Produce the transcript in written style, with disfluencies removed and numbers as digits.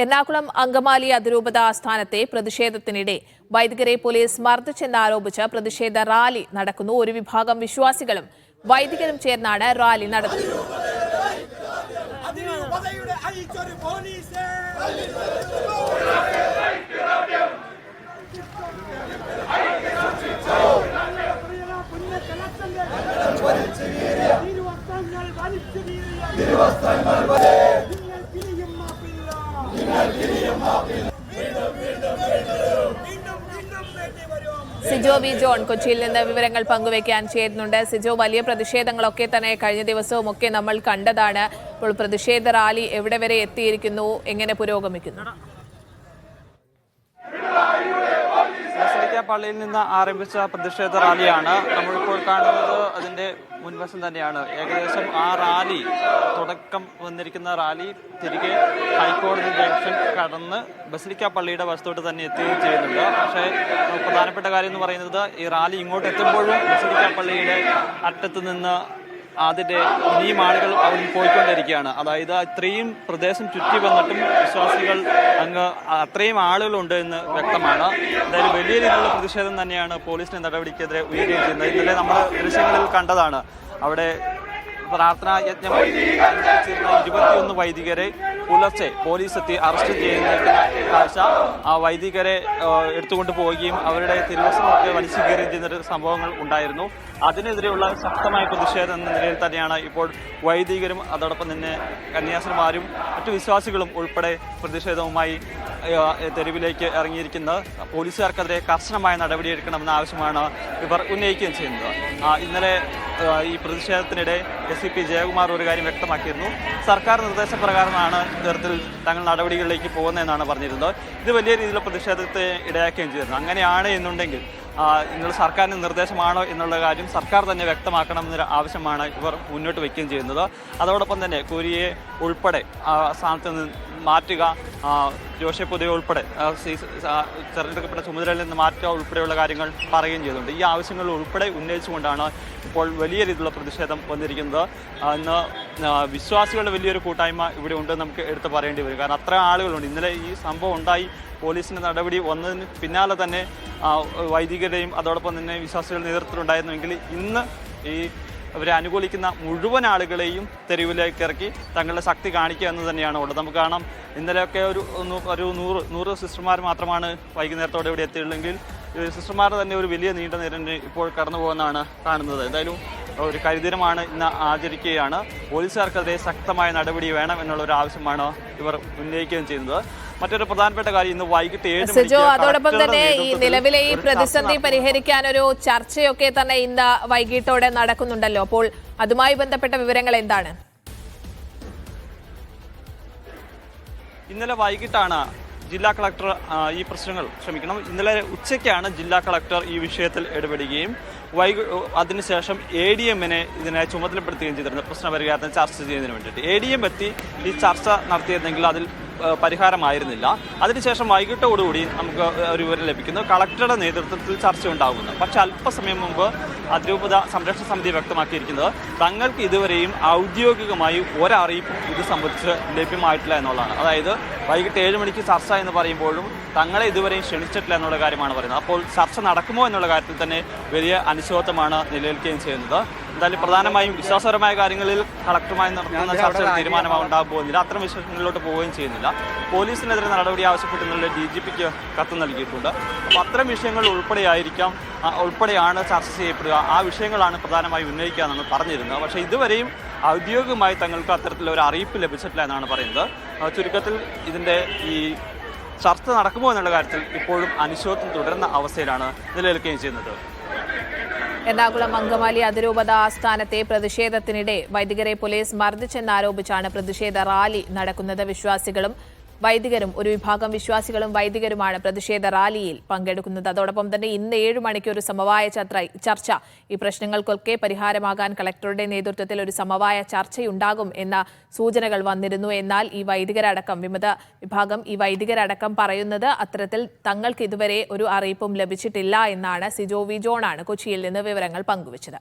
എറണാകുളം അങ്കമാലി അതിരൂപത ആസ്ഥാനത്തെ പ്രതിഷേധത്തിനിടെ വൈദികരെ പോലീസ് മർദ്ദിച്ചെന്നാരോപിച്ച് പ്രതിഷേധ റാലി നടക്കുന്നു. ഒരു വിഭാഗം വിശ്വാസികളും വൈദികരും ചേർന്നാണ് റാലി നടത്തുന്നത്. സിജോ വി ജോൺ കൊച്ചിയിൽ നിന്ന് വിവരങ്ങൾ പങ്കുവയ്ക്കാൻ ചേരുന്നുണ്ട്. സിജോ, വലിയ പ്രതിഷേധങ്ങളൊക്കെ തന്നെ കഴിഞ്ഞ ദിവസവും ഒക്കെ നമ്മൾ കണ്ടതാണ്. ഇപ്പോൾ പ്രതിഷേധ റാലി എവിടെ വരെ എത്തിയിരിക്കുന്നു, എങ്ങനെ പുരോഗമിക്കുന്നു? പള്ളിയിൽ നിന്ന് ആരംഭിച്ച പ്രതിഷേധ റാലിയാണ് നമ്മളിപ്പോൾ കാണുന്നത്. അതിന്റെ മുൻവശം തന്നെയാണ്. ഏകദേശം ആ റാലി തുടക്കം വന്നിരിക്കുന്ന റാലി തിരികെ ഹൈക്കോടതി ജംഗ്ഷൻ കടന്ന് ബസിലിക്ക പള്ളിയുടെ വശത്തോട്ട് തന്നെ എത്തുകയും ചെയ്യുന്നുണ്ട്. പക്ഷേ പ്രധാനപ്പെട്ട കാര്യം എന്ന് പറയുന്നത് ഈ റാലി ഇങ്ങോട്ട് എത്തുമ്പോഴും ബസിലിക്ക പള്ളിയുടെ അറ്റത്ത് നിന്ന് അതിന്റെ ഇനിയും ആളുകൾ അവിടെ പോയിക്കൊണ്ടിരിക്കുകയാണ്. അതായത് ഇത്രയും പ്രദേശം ചുറ്റി വന്നിട്ടും വിശ്വാസികൾ അങ്ങ് അത്രയും ആളുകളുണ്ട് എന്ന് വ്യക്തമാണ്. എന്തായാലും വലിയ രീതിയിലുള്ള പ്രതിഷേധം തന്നെയാണ് പോലീസിന്റെ നടപടിക്കെതിരെ ഉയരുകയും ചെയ്യുന്നത്. ഇന്നലെ നമ്മൾ ദൃശ്യങ്ങളിൽ കണ്ടതാണ്. അവിടെ പ്രാർത്ഥനാ യജ്ഞം അനുഷ്ഠിച്ചിരുന്ന 21 വൈദികരെ പുലർച്ചെ പോലീസ് എത്തി അറസ്റ്റ് ചെയ്യുന്ന കാഴ്ച. ആ വൈദികരെ എടുത്തുകൊണ്ട് പോവുകയും അവരുടെ തിരുവസമൊക്കെ വലിച്ചു കയറുകയും ചെയ്യുന്ന സംഭവങ്ങൾ ഉണ്ടായിരുന്നു. അതിനെതിരെയുള്ള ശക്തമായ പ്രതിഷേധം എന്ന നിലയിൽ തന്നെയാണ് ഇപ്പോൾ വൈദികരും അതോടൊപ്പം തന്നെ കന്യാസ്ത്രീമാരും മറ്റു വിശ്വാസികളും ഉൾപ്പെടെ പ്രതിഷേധവുമായി തെരുവിലേക്ക് ഇറങ്ങിയിരിക്കുന്നത്. പോലീസുകാർക്കെതിരെ കർശനമായ നടപടിയെടുക്കണമെന്ന ആവശ്യമാണ് ഇവർ ഉന്നയിക്കുകയും ചെയ്യുന്നത്. ഇന്നലെ ഈ പ്രതിഷേധത്തിനിടെ SCP ജയകുമാർ ഒരു കാര്യം വ്യക്തമാക്കിയിരുന്നു. സർക്കാർ നിർദ്ദേശപ്രകാരമാണ് ഇത്തരത്തിൽ തങ്ങൾ നടപടികളിലേക്ക് പോകുന്നതെന്നാണ് പറഞ്ഞിരുന്നത്. ഇത് വലിയ രീതിയിലുള്ള പ്രതിഷേധത്തെ ഇടയാക്കുകയും ചെയ്തിരുന്നു. അങ്ങനെയാണ് എന്നുണ്ടെങ്കിൽ നിങ്ങൾ സർക്കാരിൻ്റെ നിർദ്ദേശമാണോ എന്നുള്ള കാര്യം സർക്കാർ തന്നെ വ്യക്തമാക്കണമെന്നൊരു ആവശ്യമാണ് ഇവർ മുന്നോട്ട് വയ്ക്കുകയും ചെയ്യുന്നത്. അതോടൊപ്പം തന്നെ കുരിയെ ഉൾപ്പെടെ സ്ഥാനത്ത് നിന്ന് മാറ്റുക, ജോഷെ പുതിയ ഉൾപ്പെടെ തെരഞ്ഞെടുക്കപ്പെട്ട ചുമതലയിൽ നിന്ന് മാറ്റുക ഉൾപ്പെടെയുള്ള കാര്യങ്ങൾ പറയുകയും ചെയ്തിട്ടുണ്ട്. ഈ ആവശ്യങ്ങൾ ഉൾപ്പെടെ ഉന്നയിച്ചുകൊണ്ടാണ് ഇപ്പോൾ വലിയ രീതിയിലുള്ള പ്രതിഷേധം വന്നിരിക്കുന്നത്. ഇന്ന് വിശ്വാസികളുടെ വലിയൊരു കൂട്ടായ്മ ഇവിടെ ഉണ്ടെന്ന് നമുക്ക് എടുത്ത് പറയേണ്ടി വരും. കാരണം അത്ര ആളുകളുണ്ട്. ഇന്നലെ ഈ സംഭവം ഉണ്ടായി പോലീസിൻ്റെ നടപടി വന്നതിന് പിന്നാലെ തന്നെ വൈദികരെയും അതോടൊപ്പം തന്നെ വിശ്വാസികളുടെ നേതൃത്വത്തിലുണ്ടായിരുന്നുവെങ്കിൽ ഇന്ന് ഈ അവരെ അനുകൂലിക്കുന്ന മുഴുവൻ ആളുകളെയും തെരുവിലേക്ക് ഇറക്കി തങ്ങളുടെ ശക്തി കാണിക്കുക എന്ന് തന്നെയാണ് ഉള്ളത്. നമുക്ക് കാണാം, ഇന്നലെയൊക്കെ ഒരു 100 സിസ്റ്റർമാർ മാത്രമാണ് വൈകുന്നേരത്തോടെ ഇവിടെ എത്തിയുള്ളെങ്കിൽ സിസ്റ്റർമാർ തന്നെ ഒരു വലിയ നീണ്ട നിരന് ഇപ്പോൾ കടന്നു പോകുന്നതാണ് കാണുന്നത്. എന്തായാലും ഒരു കരിദിനമാണ് ഇന്ന് ആചരിക്കുകയാണ്. പോലീസുകാർക്കെതിരെ ശക്തമായ നടപടി വേണം എന്നുള്ളൊരു ആവശ്യമാണ് ഇവർ ഉന്നയിക്കുകയും ചെയ്യുന്നത്. മറ്റൊരു പ്രധാനപ്പെട്ട കാര്യം ഇന്ന് വൈകിട്ട് 7 അതോടൊപ്പം തന്നെ ഈ നിലവിലെ ഈ പ്രതിസന്ധി പരിഹരിക്കാൻ ഒരു ചർച്ചയൊക്കെ തന്നെ ഇന്ന് വൈകിട്ടോടെ നടക്കുന്നുണ്ടല്ലോ. അപ്പോൾ അതുമായി ബന്ധപ്പെട്ട വിവരങ്ങൾ എന്താണ്? ഇന്നലെ വൈകിട്ടാണ് ജില്ലാ കളക്ടർ ഈ പ്രശ്നങ്ങൾ ഇന്നലെ ഉച്ചയ്ക്കാണ് ജില്ലാ കളക്ടർ ഈ വിഷയത്തിൽ ഇടപെടുകയും അതിനുശേഷം ADM-നെ ഇതിനെ ചുമതലപ്പെടുത്തുകയും ചെയ്തിരുന്നു പ്രശ്നപരിഹാരത്തിന് ചർച്ച ചെയ്യുന്നതിന് വേണ്ടിയിട്ട്. ADM എത്തി ഈ ചർച്ച നടത്തിയിരുന്നെങ്കിൽ അതിൽ പരിഹാരമായിരുന്നില്ല. അതിനുശേഷം വൈകിട്ടോടുകൂടി നമുക്ക് ഒരു വിവരം ലഭിക്കുന്നു, കളക്ടറുടെ നേതൃത്വത്തിൽ ചർച്ച ഉണ്ടാകുന്നു. പക്ഷെ അല്പസമയം മുമ്പ് അതിരൂപത സംരക്ഷണ സമിതി വ്യക്തമാക്കിയിരിക്കുന്നത് തങ്ങൾക്ക് ഇതുവരെയും ഔദ്യോഗികമായി ഒരറിയിപ്പും ഇത് സംബന്ധിച്ച് ലഭ്യമായിട്ടില്ല എന്നുള്ളതാണ്. അതായത് വൈകിട്ട് 7 മണിക്ക് ചർച്ച എന്ന് പറയുമ്പോഴും തങ്ങളെ ഇതുവരെയും ക്ഷണിച്ചിട്ടില്ല എന്നുള്ള കാര്യമാണ് പറയുന്നത്. അപ്പോൾ ചർച്ച നടക്കുമോ എന്നുള്ള കാര്യത്തിൽ തന്നെ വലിയ അനിശ്ചിതത്വമാണ് നിലനിൽക്കുകയും ചെയ്യുന്നത്. എന്തായാലും പ്രധാനമായും വിശ്വാസപരമായ കാര്യങ്ങളിൽ കളക്ടറുമായി നടത്തുന്ന ചർച്ചയിൽ തീരുമാനമുണ്ടാകാൻ പോകുന്നില്ല. അത്തരം വിഷയങ്ങളിലോട്ട് പോവുകയും ചെയ്യുന്നില്ല. പോലീസിനെതിരെ നടപടി ആവശ്യപ്പെട്ടുള്ള DGPക്ക് കത്ത് നൽകിയിട്ടുണ്ട്. അപ്പോൾ അത്തരം വിഷയങ്ങൾ ഉൾപ്പെടെയാണ് ചർച്ച ചെയ്യപ്പെടുക. ആ വിഷയങ്ങളാണ് പ്രധാനമായും ഉന്നയിക്കുക എന്നാണ് പറഞ്ഞിരുന്നത്. പക്ഷേ ഇതുവരെയും ഔദ്യോഗികമായി തങ്ങൾക്ക് അത്തരത്തിലുള്ള ഒരു അറിയിപ്പ് ലഭിച്ചിട്ടില്ല എന്നാണ് പറയുന്നത്. ചുരുക്കത്തിൽ ഇതിൻ്റെ ഈ ചർച്ച നടക്കുമോ എന്നുള്ള കാര്യത്തിൽ ഇപ്പോഴും അനിശ്ചിതത്വം തുടരുന്ന അവസ്ഥയിലാണ് നിലനിൽക്കുകയും ചെയ്യുന്നത്. എറണാകുളം അങ്കമാലി അതിരൂപത ആസ്ഥാനത്തെ പ്രതിഷേധത്തിനിടെ വൈദികരെ പോലീസ് മർദ്ദിച്ചെന്നാരോപിച്ചാണ് പ്രതിഷേധ റാലി നടക്കുന്നത്. വിശ്വാസികളും വൈദികരും ഒരു വിഭാഗം വിശ്വാസികളും വൈദികരുമാണ് പ്രതിഷേധ റാലിയിൽ പങ്കെടുക്കുന്നത്. അതോടൊപ്പം തന്നെ ഇന്ന് 7 മണിക്ക് ഒരു സമവായ ചർച്ച, ഈ പ്രശ്നങ്ങൾക്കൊക്കെ പരിഹാരമാകാൻ കളക്ടറുടെ നേതൃത്വത്തിൽ ഒരു സമവായ ചർച്ചയുണ്ടാകും എന്ന സൂചനകൾ വന്നിരുന്നു. എന്നാൽ ഈ വൈദികരടക്കം വിമത വിഭാഗം ഈ വൈദികരടക്കം പറയുന്നത് അത്തരത്തിൽ തങ്ങൾക്ക് ഇതുവരെ ഒരു അറിയിപ്പും ലഭിച്ചിട്ടില്ല എന്നാണ്. സിജോ വി ജോണാണ് കൊച്ചിയിൽ നിന്ന് വിവരങ്ങൾ പങ്കുവച്ചത്.